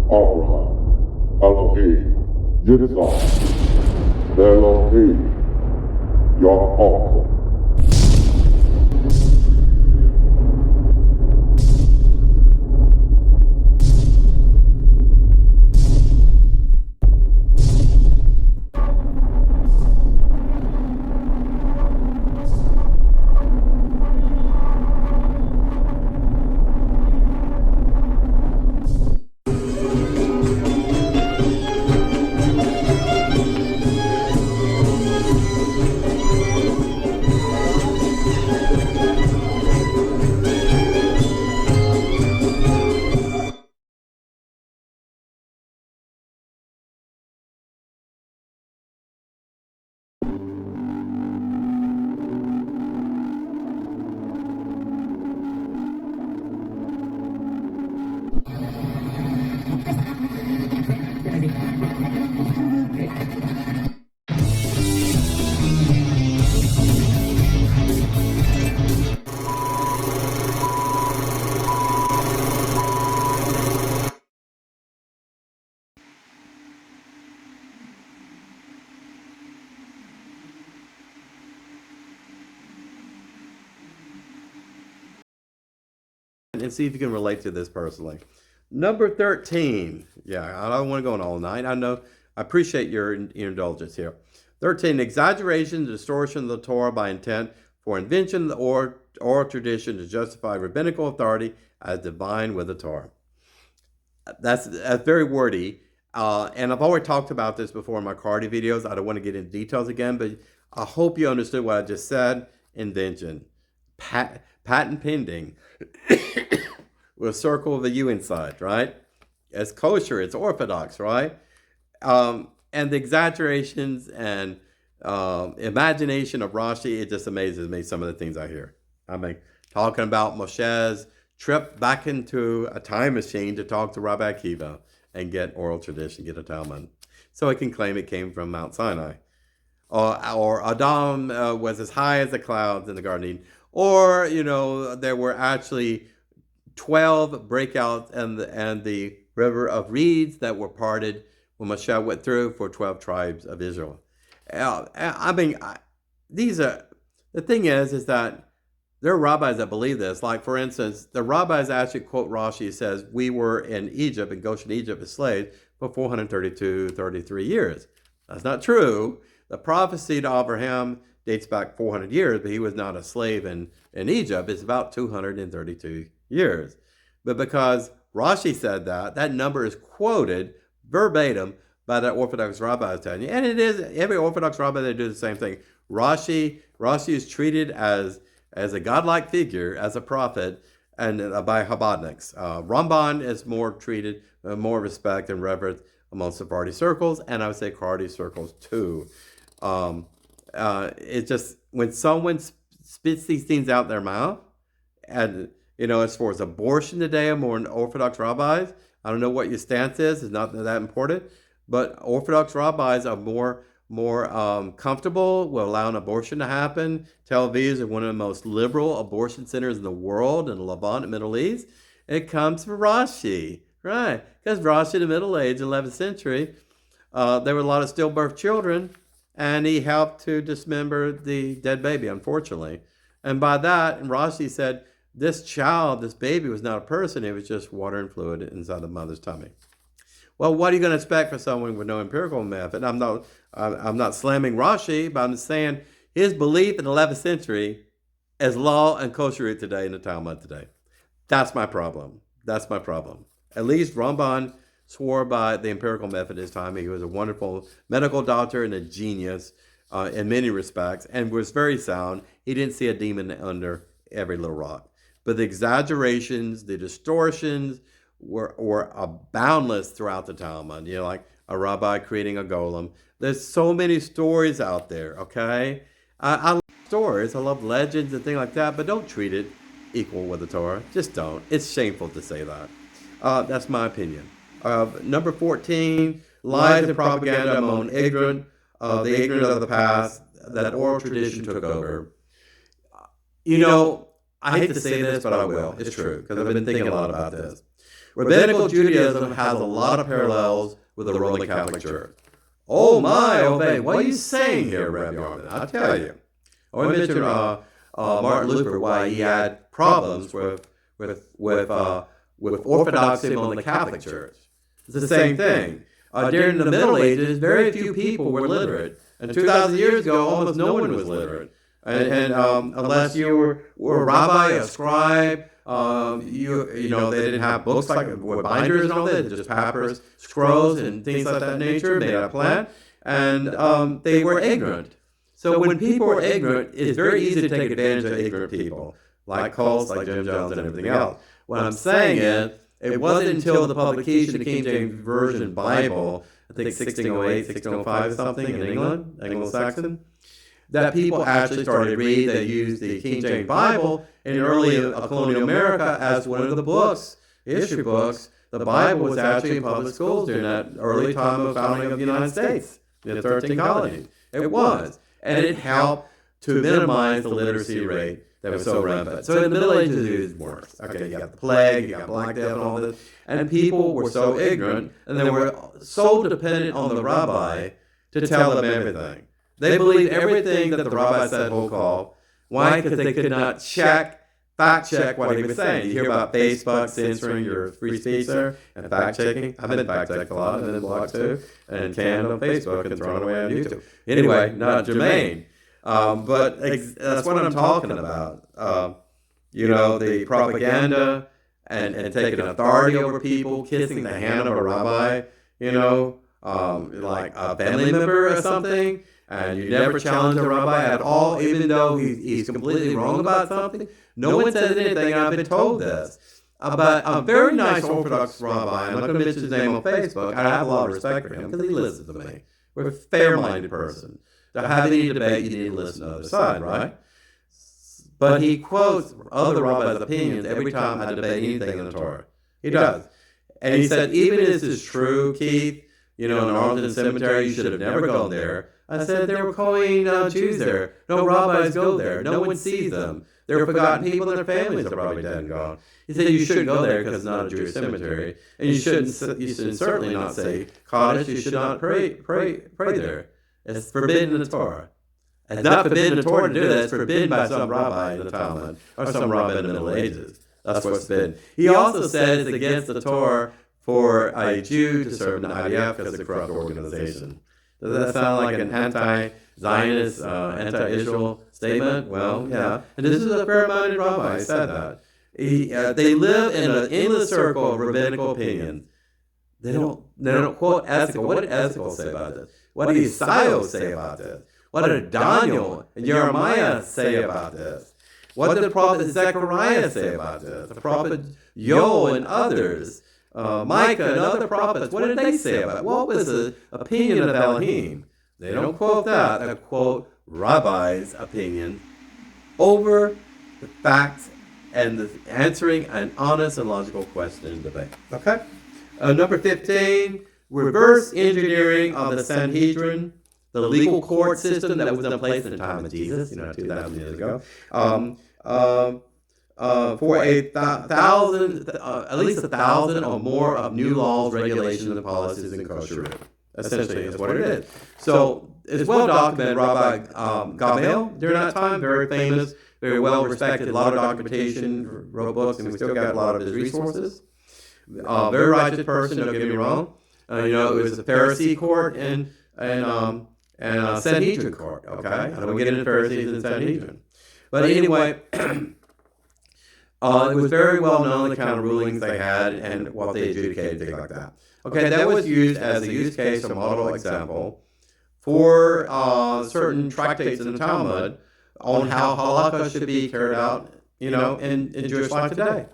Abraham, Elohim, Judaism, Elohim, your uncle. And see if you can relate to this personally. Number 13. Yeah, I don't want to go on all night. I know. I appreciate your indulgence here. 13. Exaggeration, distortion of the Torah by intent for invention or oral tradition to justify rabbinical authority as divine with the Torah. That's very wordy. And I've already talked about this before in my Karaite videos. I don't want to get into details again, but I hope you understood what I just said. Invention. Patent pending. With a circle of a U inside, right? It's kosher, it's orthodox, right? And the exaggerations and imagination of Rashi, it just amazes me, some of the things I hear. I mean, talking about Moshe's trip back into a time machine to talk to Rabbi Akiva and get oral tradition, get a Talmud. So he can claim it came from Mount Sinai. Or Adam was as high as the clouds in the Garden of Eden. Or, there were actually 12 breakouts and the river of reeds that were parted when Moshe went through for 12 tribes of Israel. The thing is that there are rabbis that believe this. Like, for instance, the rabbis actually quote Rashi. Says, we were in Egypt, in Goshen, Egypt, as slaves for 432, 33 years. That's not true. The prophecy to Abraham dates back 400 years, but he was not a slave in Egypt. It's about 232 years. But because Rashi said that number is quoted verbatim by the Orthodox rabbis telling you. And it is, every Orthodox rabbi, they do the same thing. Rashi is treated as a godlike figure, as a prophet, and by Chabadniks. Ramban is more treated, more respect and reverence among Sephardi circles, and I would say Karaite circles too. It's just, when someone spits these things out their mouth, and as far as abortion today, among Orthodox rabbis, I don't know what your stance is. It's not that important, but Orthodox rabbis are more comfortable with allowing abortion to happen. Tel Aviv is one of the most liberal abortion centers in the world, in the Levant and Middle East. It comes from Rashi, right? Because Rashi in the Middle Age, 11th century, there were a lot of stillbirth children, and he helped to dismember the dead baby, unfortunately. And by that, Rashi said, this baby was not a person, it was just water and fluid inside the mother's tummy. Well, what are you going to expect from someone with no empirical method? I'm not slamming Rashi, but I'm just saying his belief in the 11th century is law and kosher today in the Talmud today. That's my problem. At least Ramban swore by the empirical method his time. He was a wonderful medical doctor and a genius in many respects, and was very sound. He didn't see a demon under every little rock. But the exaggerations, the distortions were boundless throughout the Talmud. Like a rabbi creating a golem. There's so many stories out there, okay? I love stories. I love legends and things like that, but don't treat it equal with the Torah. Just don't. It's shameful to say that. That's my opinion. Number 14, lies and propaganda among the ignorant of the past that oral tradition took over. I hate to say this, but I will. It's true, because I've been thinking a lot about this. Rabbinical Judaism has a lot of parallels with the Roman Catholic Church. Oh my, obey. What are you saying here, Rabbi Armin? I'll tell you. I want to mention Martin Luther, why he had problems with orthodoxy among the Catholic Church. It's the same thing. During the Middle Ages, very few people were literate. And 2,000 years ago, almost no one was literate. And unless you were a rabbi, a scribe, you know, they didn't have books like with binders and all that, just papyrus, scrolls, and things like that nature made out of plant. And they were ignorant. So when people are ignorant, it's very easy to take advantage of ignorant people, like cults, like Jim Jones, and everything else. What I'm saying is, it wasn't until the publication of the King James Version Bible, I think 1608, 1605 or something in England, Anglo-Saxon, that people actually started to read. They used the King James Bible in early colonial America as one of the books, history books. The Bible was actually in public schools during that early time of founding of the United States, the 13 colonies. It was. And it helped to minimize the literacy rate that was so rampant. So in the Middle Ages, it was worse. Okay, you got the plague, you got Black Death and all this. And people were so ignorant, and they were so dependent on the rabbi to tell them everything. They believed everything that the rabbi said whole call. Why? Because they could not fact check what he was saying. You hear about Facebook censoring your free speech there and fact checking. I've been fact checked a lot, and then blocked too, and canned on Facebook and thrown away on YouTube. Anyway, not germane. But that's what I'm talking about. You know, the propaganda and taking authority over people, kissing the hand of a rabbi, you know, like a family member or something. And you never challenge a rabbi at all, even though he's completely wrong about something. No one says anything, and I've been told this. But a very nice Orthodox rabbi, I'm not going to mention his name on Facebook, I have a lot of respect for him because he listens to me. We're a fair-minded person. To have any debate, you need to listen to the other side, right? But he quotes other rabbis' opinions every time I debate anything in the Torah. He does. And he said, even if this is true, Keith, you know, in Arlington Cemetery, you should have never gone there. I said, they were calling Jews there. No rabbis go there. No one sees them. They're forgotten people and their families are probably dead and gone. He said, you shouldn't go there because it's not a Jewish cemetery. And you should certainly not say Kaddish. You should not pray there. It's forbidden in the Torah. It's not forbidden in the Torah to do that. It's forbidden by some rabbi in the Talmud or some rabbi in the Middle Ages. That's what's forbidden. He also said it's against the Torah for a Jew to serve in the IDF because it's a corrupt organization. Does that sound like an anti-Zionist, anti-Israel statement? Well, yeah. And this is a fair-minded rabbi who said that. They live in an endless circle of rabbinical opinions. They don't quote ethical. What did ethical say about this? What did Isaiah say about this? What did Daniel and Jeremiah say about this? What did the prophet Zechariah say about this? The prophet Joel and others, Micah and other prophets, what did they say about it? What was the opinion of Elohim? They don't quote that. They quote rabbis' opinion over the facts and answering an honest and logical question in debate. Okay? Number 15, reverse engineering of the Sanhedrin, the legal court system that was in place in the time of Jesus, 2,000 years ago, for at least 1,000 or more of new laws, regulations, and policies in kosher. Essentially, is what it is. So it's well documented. Rabbi Gamel during that time, very famous, very well respected, a lot of documentation, wrote books, and we still got a lot of his resources. Very righteous person, don't get me wrong. It was a Pharisee court and a Sanhedrin court. Okay, I don't get into Pharisees and Sanhedrin, but anyway, it was very well known the kind of rulings they had and what they adjudicated, things like that. Okay, that was used as a use case or model example for certain tractates in the Talmud on how halakha should be carried out, in Jewish life today.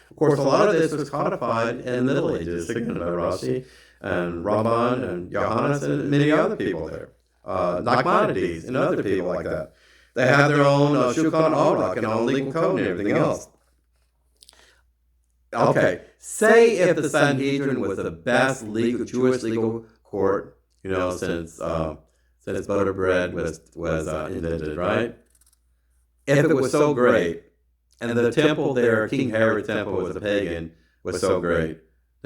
Of course, a lot of this was codified in the Middle Ages, signified by Rashi and Ramban and Johannes and many other people there, Nachmanides and other people like that. They have their own Shulchan Aruch and own legal code and everything else. Okay, say if the Sanhedrin was the best Jewish legal court, since butter bread was invented, right? If it was so great, and the temple there, King Herod's temple was a pagan, was so great,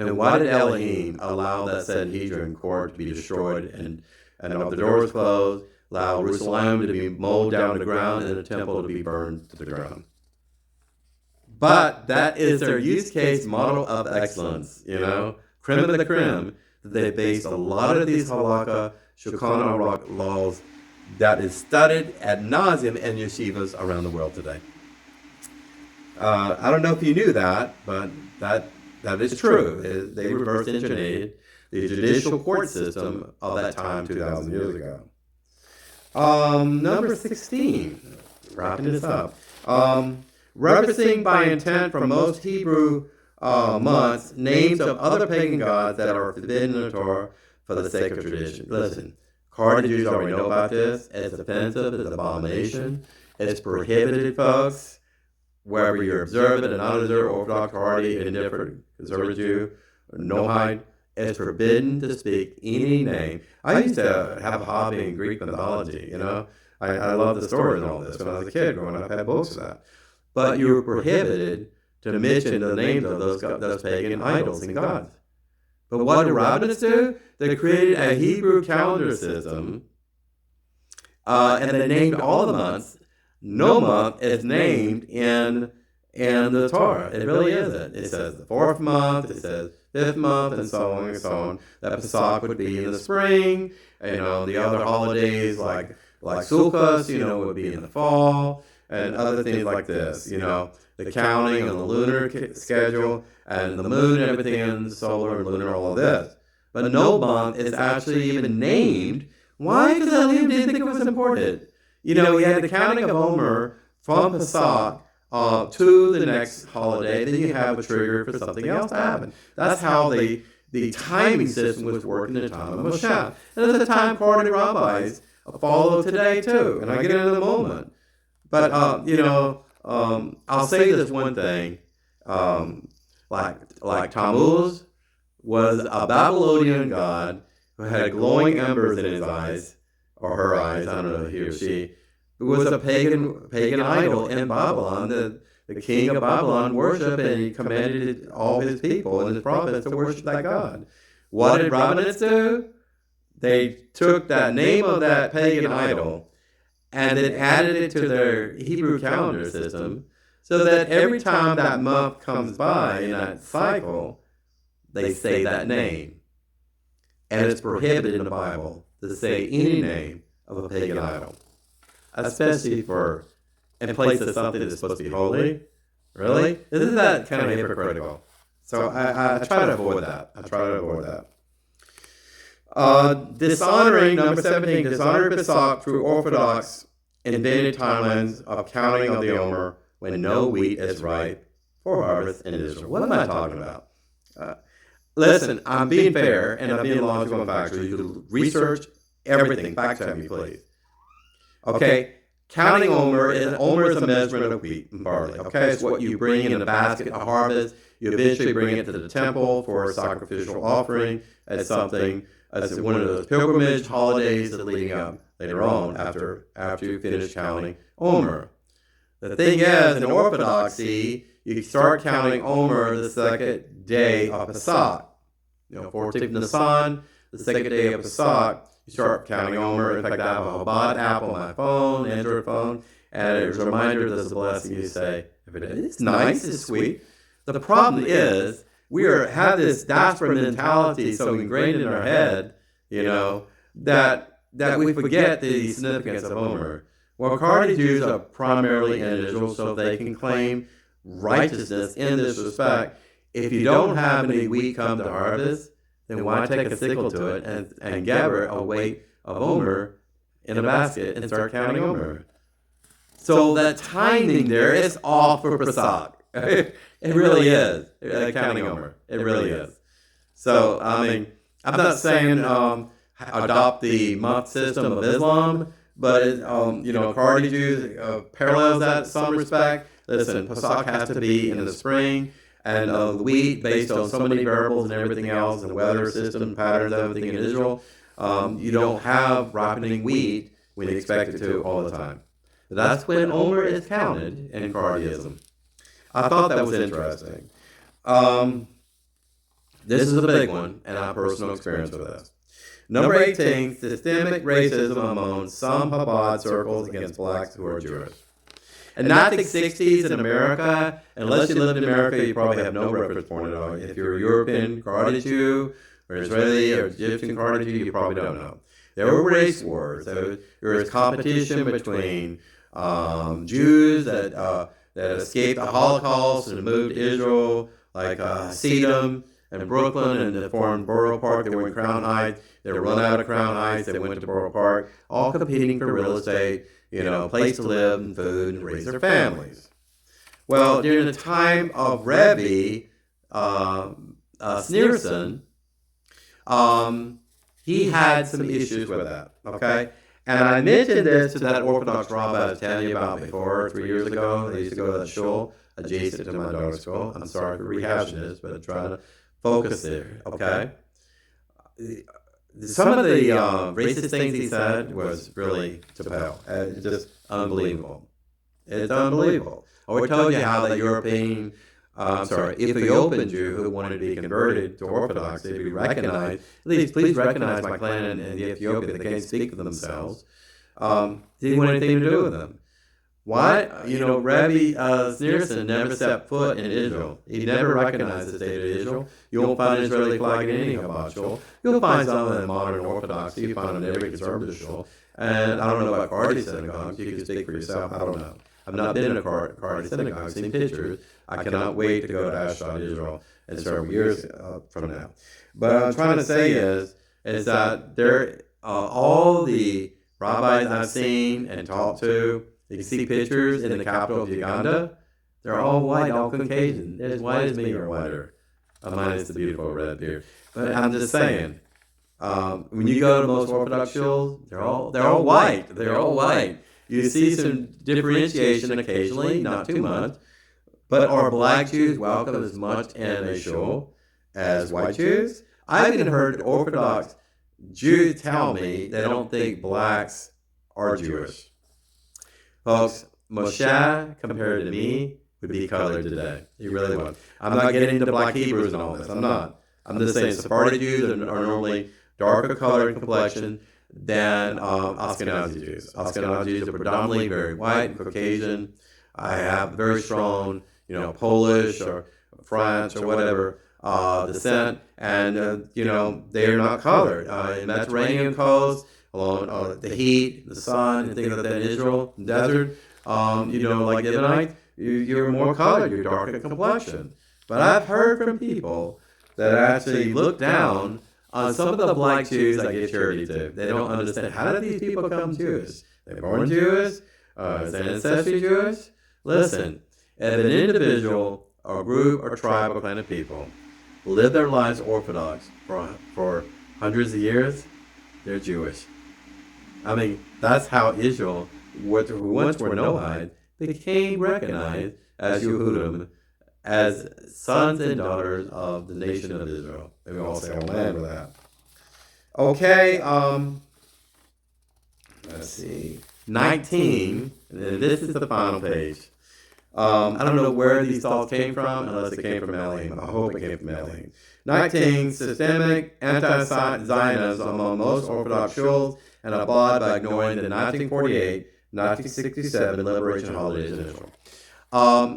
then why did Elohim allow that Sanhedrin court to be destroyed and of the doors closed, allow Jerusalem to be mowed down to the ground, and the temple to be burned to the ground? But that is their use case model of excellence, creme of the creme. They based a lot of these halakha, shulchan laws that is studied ad nauseum in yeshivas around the world today. I don't know if you knew that, but that is true. They reverse engineered the judicial court system of that time 2,000 years ago. Number 16, wrapping this up. Referencing by intent from most Hebrew months names of other pagan gods that are forbidden in the Torah for the sake of tradition. Listen, Karaite Jews already know about this. It's offensive. It's an abomination. It's prohibited, folks. Wherever you're observant and non-observant, Orthodox, Karaite, indifferent, conservative Jew, Noahide, it's forbidden to speak any name. I used to have a hobby in Greek mythology, I love the stories and all this. When I was a kid growing up, I had books of that. But you were prohibited to mention the names of those pagan idols and gods. But what did Rabbinates do? They created a Hebrew calendar system, and they named all the months. No month is named in the Torah. It really isn't. It says the 4th month, it says 5th month, and so on and so on. That Pesach would be in the spring. The other holidays like Sukkot, would be in the fall, and other things like this. The counting on the lunar schedule and the moon and everything, and solar and lunar, all of this. But no month is actually even named. Why? Because Elohim didn't think it was important. We had the counting of Omer from Pesach to the next holiday. Then you have a trigger for something else to happen. That's how the timing system was working in the time of Moshe. And at the time, Karaite rabbis follow today too. And I get into it in a moment. But, I'll say this one thing. Like Tammuz was a Babylonian god who had glowing embers in his eyes, or her eyes, I don't know, he or she, who was a pagan idol in Babylon. The king of Babylon worshipped, and he commanded all his people and his prophets to worship that god. What did Rabbinates do? They took that name of that pagan idol and then added it to their Hebrew calendar system, so that every time that month comes by in that cycle, they say that name. And it's prohibited in the Bible to say any name of a pagan idol, especially in place of something that's supposed to be holy. Really? Isn't that kind of hypocritical? So I try to avoid that. Dishonoring, number 17, dishonoring Pesach through Orthodox invented timelines of counting of the Omer when no wheat is ripe for harvest in Israel. What am I talking about? Listen, I'm being fair, and I'm being logical and factual. You can research everything. Fact check me, please. Okay, counting Omer is a measurement of wheat and barley. Okay, it's what you bring in a basket to harvest. You eventually bring it to the temple for a sacrificial offering as something, as one of those pilgrimage holidays that leading up later on after you finish counting Omer. The thing is, in Orthodoxy, you start counting Omer the second day of Pesach. 14th Nisan, the second day of Pesach, you start counting Omer. In fact, I have a Chabad app on my phone, Android phone, and it's a reminder there's a blessing you say every day. It's nice, it's sweet. The problem is, we have this diaspora mentality so ingrained in our head, that we forget the significance of Omer. Well, Karaite Jews are primarily in Israel, so they can claim righteousness in this respect. If you don't have any wheat come to harvest, then why take a sickle to it and gather a weight of Omer in a basket and start counting Omer? So that timing there is off for Pesach. It really is. Counting Omer. It really is. So, I'm not saying adopt the month system of Islam, but Karaite Jews parallels that in some respect. Listen, Pesach has to be in the spring, and the wheat, based on so many variables and everything else, and weather system patterns, everything in Israel, you don't have ripening wheat when you expect it to all the time. That's when Omer is counted in Karaitism. I thought that was interesting. This is a big one, and I have personal experience with this. Number 18, systemic racism among some Chabad circles against blacks who are Jewish. In the 1960s in America, unless you lived in America, you probably have no reference point at all. If you're a European Karaite Jew, or Israeli or Egyptian Karaite Jew, you probably don't know. There were race wars. There was competition between Jews that escaped the Holocaust and moved to Israel, like Sedum and Brooklyn, and they formed Borough Park. They were in Crown Heights. They were run out of Crown Heights. They went to Borough Park, all competing for real estate, place to live and food and raise their families. Well, during the time of Rebbe Sneerson, he had some issues with that, okay? And I mentioned this to that Orthodox rabbi I was telling you about before, 3 years ago. They used to go to that shul adjacent to my daughter's school. I'm sorry for rehashing this, but I'm trying to focus there, okay? Some of the racist things he said was really to pale. It's just unbelievable. It's unbelievable. I already told you how that Ethiopian Jew who wanted to be converted to Orthodoxy to be recognized. Please recognize my clan in Ethiopia. They can't speak for themselves. Didn't want anything to do with them. Why? Rabbi Sneerson never set foot in Israel. He never recognized the state of Israel. You won't find an Israeli flag in any Chabad shul. You'll find some in modern Orthodoxy. You find them in every conservative shul. And I don't know about Karaite synagogues. You can speak for yourself. I don't know. I've not been in a Karaite synagogue. I've seen pictures. I cannot wait to go to Ashdod, Israel, in several years from now. But what I'm trying to say is that all the rabbis I've seen and talked to, you can see pictures in the capital of Uganda. They're all white, all Caucasian. They're as white as me or whiter. Minus the beautiful red beard. But I'm just saying, when you go to most Orthodox shuls, they're all white. They're all white. You see some differentiation occasionally, not too much. But are black Jews welcome as much in a shul as white Jews? I've even heard Orthodox Jews tell me they don't think blacks are Jewish. Folks, Moshe, compared to me, would be colored today. He really would. I'm not getting into black Hebrews and all this. I'm not. I'm just saying Sephardi Jews are normally darker color and complexion than Ashkenazi Jews. Ashkenazi Jews are predominantly very white and Caucasian. I have very strong, Polish or French or whatever descent, and they are not colored. In Mediterranean coast, along the heat, the sun, and things like that in Israel, desert, like the Ebonites, you're more colored, you're darker complexion. But I've heard from people that actually look down on some of the black Jews I give charity to. They don't understand, how did these people become Jewish? They're born Jewish? Is their ancestry Jewish? Listen, if an individual or group or tribe or clan of people live their lives Orthodox for hundreds of years, they're Jewish. I mean, that's how Israel, who once were Noahide, became recognized as Yehudim, as sons and daughters of the nation of Israel. They all say on land with that. Okay, let's see. 19, and this is the final page. I don't know where these thoughts came from, unless it came from Elohim. I hope it came from Elohim. 19, systemic anti-Zionism among most Orthodox shuls and abroad by ignoring the 1948, 1967 liberation holidays in Israel.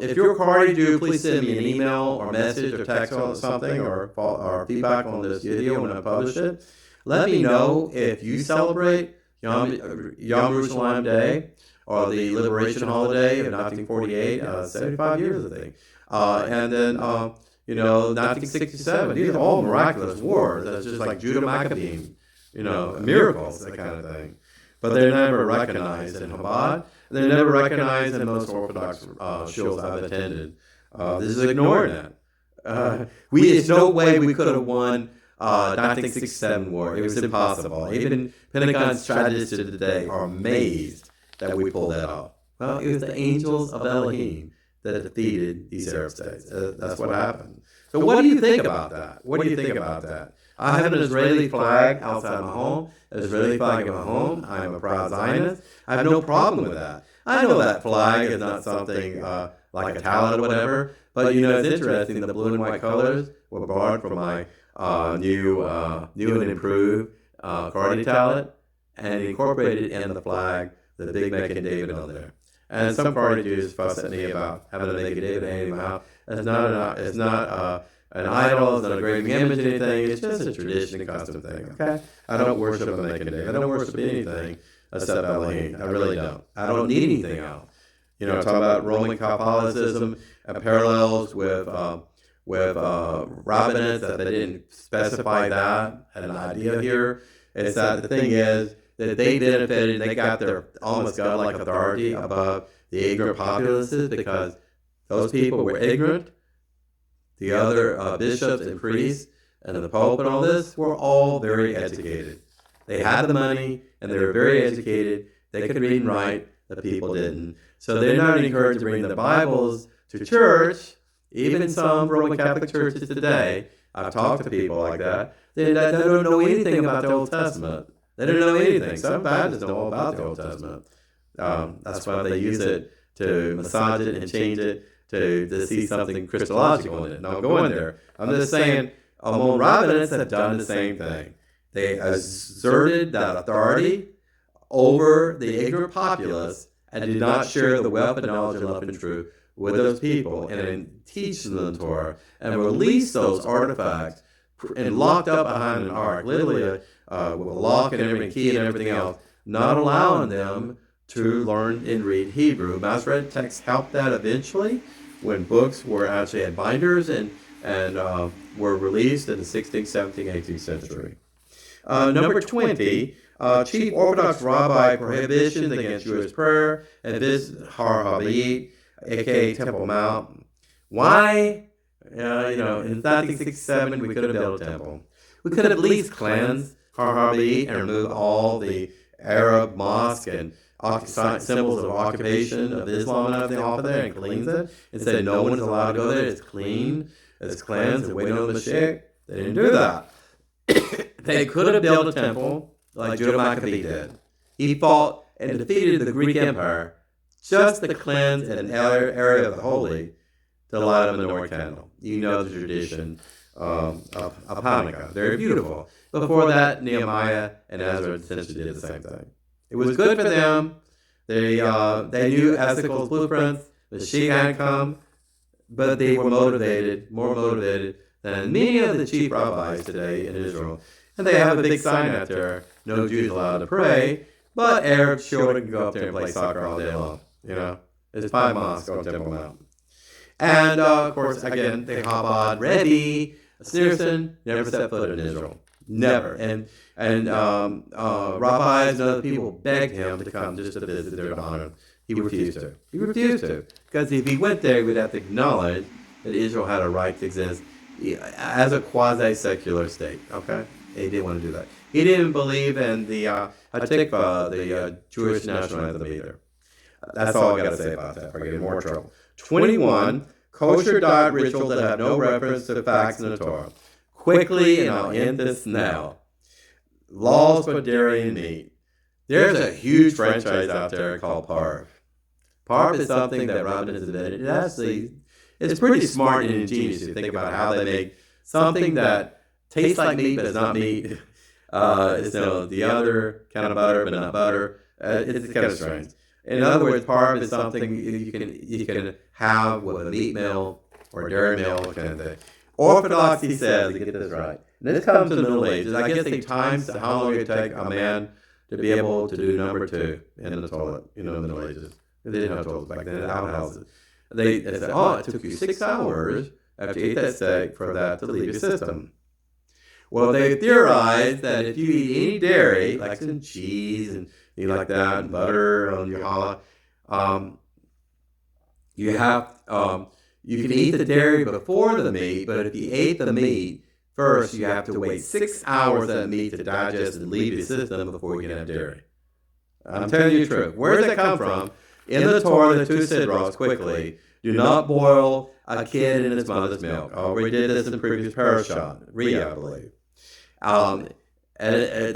If you're a Karaite Jew, please send me an email or message or text or something or feedback on this video when I publish it. Let me know if you celebrate Yom Yerushalayim Day or the Liberation Holiday of 1948, 75 years, I think. And then, 1967. These are all miraculous wars. That's just like Judah Maccabees, miracles, that kind of thing. But they're never recognized in Chabad. They're never recognized in most Orthodox shuls I've attended. This is ignoring that. There's no way we could have won 1967 war. It was impossible. Even Pentagon strategists today are amazed that we pulled that off. Well, it was the angels of Elohim that defeated these Arab states. That's what happened. So what do you think about that? What do you think about that? I have an Israeli flag outside my home, an Israeli flag in my home. I am a proud Zionist. I have no problem with that. I know that flag is not something like a talent or whatever, but it's interesting. The blue and white colors were borrowed from my new and improved Karaite talent, and incorporated in the flag the big Making David on there. And some Karaite Jews fuss at me about having a Making David hanging in my house. It's not an idol, it's not a graven image or anything. It's just a tradition and custom thing. Okay, I don't worship a Making David. I don't worship anything except Elohim. I really don't. I don't need anything else. Talk about Roman Catholicism and parallels with Rabbinates, that they didn't specify that. Had an idea here. It's that the thing is that they benefited, they got their almost godlike authority above the ignorant populaces because those people were ignorant. The other bishops and priests and the Pope and all this were all very educated. They had the money and they were very educated. They could read and write. The people didn't. So they're not encouraged to bring the Bibles to church. Even some Roman Catholic churches today, I've talked to people like that, they don't know anything about the Old Testament. They don't know anything. Some Baptists know all about the Old Testament. That's why they use it to massage it and change it to see something Christological in it. Now, go in there. I'm just saying, among Rabbinates have done the same thing. They asserted that authority over the ignorant populace and did not share the wealth of knowledge and love and truth with those people and in teaching them the Torah and release those artifacts and locked up behind an ark, literally with a lock and everything, key and everything else, not allowing them to learn and read Hebrew. Masoretic texts helped that eventually when books were actually had binders and were released in the 16th, 17th, 18th century. Number 20, Chief Orthodox Rabbi prohibitions against Jewish prayer and visit Har HaBayit, aka Temple Mount. Why? In 1967, we could have built a temple. We could have at least cleansed Har HaBayit and removed all the Arab mosque and symbols of occupation of Islam and everything off of there and cleanse it and said no one is allowed to go there. It's clean, it's cleansed, and waiting on the Mashiach. They didn't do that. They could have built a temple like Judah Maccabee did. He fought and defeated the Greek Empire just to cleanse an area of the holy to light a menorah candle. You know the tradition of Hanukkah. Very beautiful. Before that, Nehemiah and Ezra essentially did the same thing. It was good for them. They knew Esechel's blueprints. The Mashiach had come, but they were more motivated than many of the chief rabbis today in Israel. And they have a big sign out there, no Jews allowed to pray, but Arab children can go up there and play soccer all day long. There's 5 mosques on Temple Mount. And, of course, again, the Chabad Rebbe, Sneerson, never set foot in Israel. Never. And rabbis and other people begged him to come just to visit there to honor him. He refused to. Because if he went there, he would have to acknowledge that Israel had a right to exist as a quasi-secular state. Okay? He didn't want to do that. He didn't believe in the Hatikvah, the Jewish national anthem either. That's all I got to say about that. I get in more trouble. 21, kosher diet rituals that have no reference to facts in the Torah. Quickly, and I'll end this now. Laws for dairy and meat. There's a huge franchise out there called Parv. Parv is something that Rabbinates invented. It's pretty smart and ingenious to think about how they make something that tastes like meat but is not meat. It's the other kind of butter but not butter. It's kind of strange. In other words, Parv is something you can have with a meat meal or dairy meal kind of thing. Orthodoxy says, to get this right, and this comes in the Middle Ages. I guess they times how long it take a man to be able to do number 2 in the toilet, in the Middle Ages. They didn't have toilets back then, they had outhouses. They said, it took you 6 hours after you ate that steak for that to leave your system. Well, they theorized that if you eat any dairy, like some cheese and things like that, and butter on your challah, you can eat the dairy before the meat, but if you ate the meat first, you have to wait 6 hours of that meat to digest and leave your system before you can have dairy. I'm telling you the truth. Where does that come from? In the Torah, the 2 sidros, quickly, do not boil a kid in its mother's milk. I already did this in the previous parashah, Riyah, I believe. And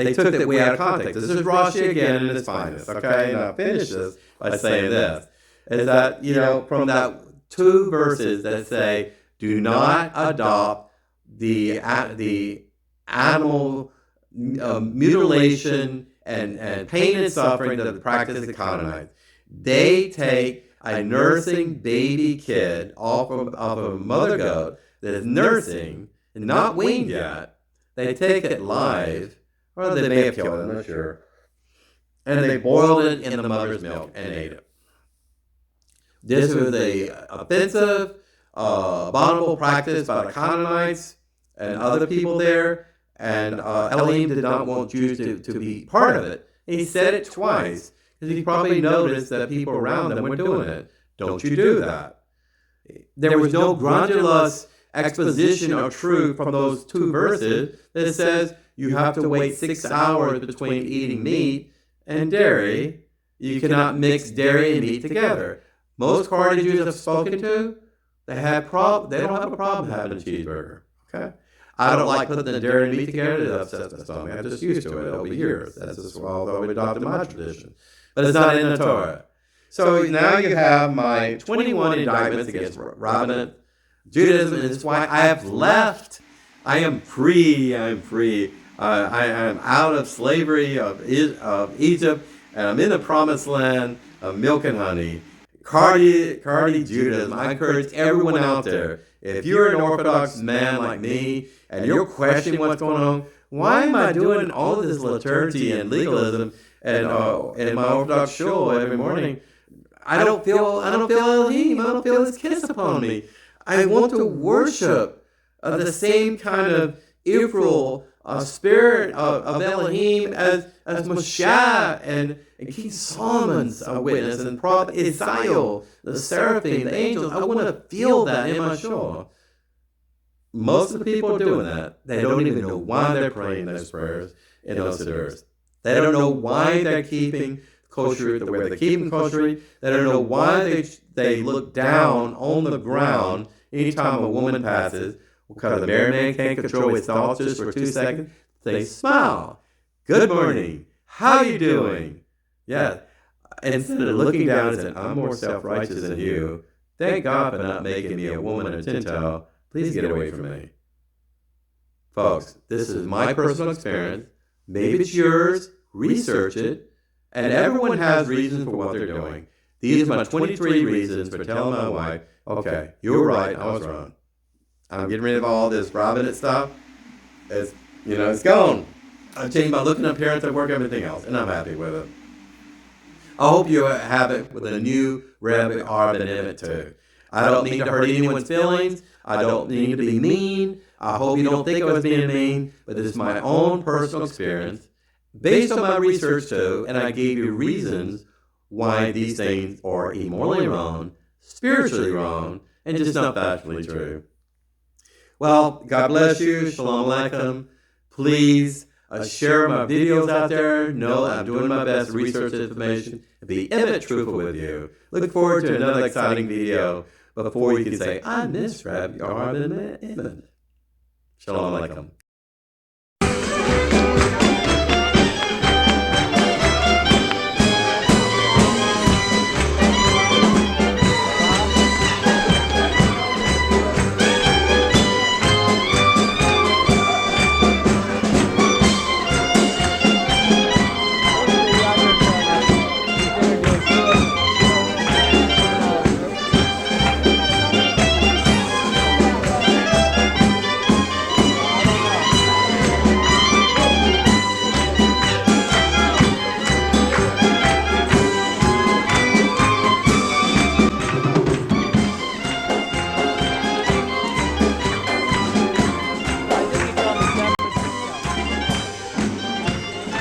they took that way out of context. This is Rashi again in its finest. Okay, and I'll finish this by saying this: is that from that 2 verses that say, "Do not adopt the animal mutilation and pain and suffering that the practice the Canaanites. They take a nursing baby kid off of a mother goat that is nursing and not weaned yet. They take it live, or they may have killed it, I'm not sure, and they boiled it in the mother's milk and ate it. This was a offensive, abominable practice by the Canaanites and other people there, and Elohim did not want Jews to be part of it. And he said it twice, because he probably noticed that people around them were doing it. Don't you do that. There was no grandiose exposition or truth from those two verses that says you have to wait 6 hours between eating meat and dairy. You cannot mix dairy and meat together. Most Karaite Jews I've spoken to, they don't have a problem having a cheeseburger. Okay, I don't like putting the dairy and meat together. It upsets my stomach. I'm just used to it over years. That's just although we adopted my tradition, but it's not in the Torah. So now you have my 21 indictments against Rabbinates, Judaism, and it's why I have left. I am free. I am free. I am out of slavery of Egypt, and I'm in the promised land of milk and honey. Karaite Judaism. I encourage everyone out there, if you're an Orthodox man like me, and you're questioning what's going on, why am I doing all this liturgy and legalism and in my Orthodox shul every morning? I don't feel Elohim. I don't feel His kiss upon me. I want to worship the same kind of Ephraim spirit of Elohim as Moshe and King Solomon's witness and Prophet Isaiah, the seraphim, the angels. I want to feel that in my shul. Most of the people are doing that. They don't even know why they're praying those prayers in those siddurs. They don't know why they're keeping kosher the way they're keeping kosher. They don't know why they look down on the ground anytime a woman passes, because the married man can't control his thoughts just for 2 seconds. They smile. Good morning. How you doing? Yeah. Instead of looking down and saying, I'm more self-righteous than you. Thank God for not making me a woman or Gentile. Please get away from me. Folks, this is my personal experience. Maybe it's yours. Research it. And everyone has reasons for what they're doing. These are my 23 reasons for telling my wife, okay, you were right, I was wrong. I'm getting rid of all this Rabbinate stuff. It's gone. I've changed my look and appearance at work, everything else, and I'm happy with it. I hope you have it with a new ben-Emmett too. I don't mean to hurt anyone's feelings. I don't mean to be mean. I hope you don't think I was being mean, but this is my own personal experience based on my research too, and I gave you reasons why these things are immorally wrong, spiritually wrong, and just not factually true. Well, God bless you. Shalom Aleichem. Please share my videos out there. Know I'm doing my best to research information and be Emmett truthful with you. Look forward to another exciting video before you can say, I miss Rabbi ben-Emmett. Shalom Aleichem.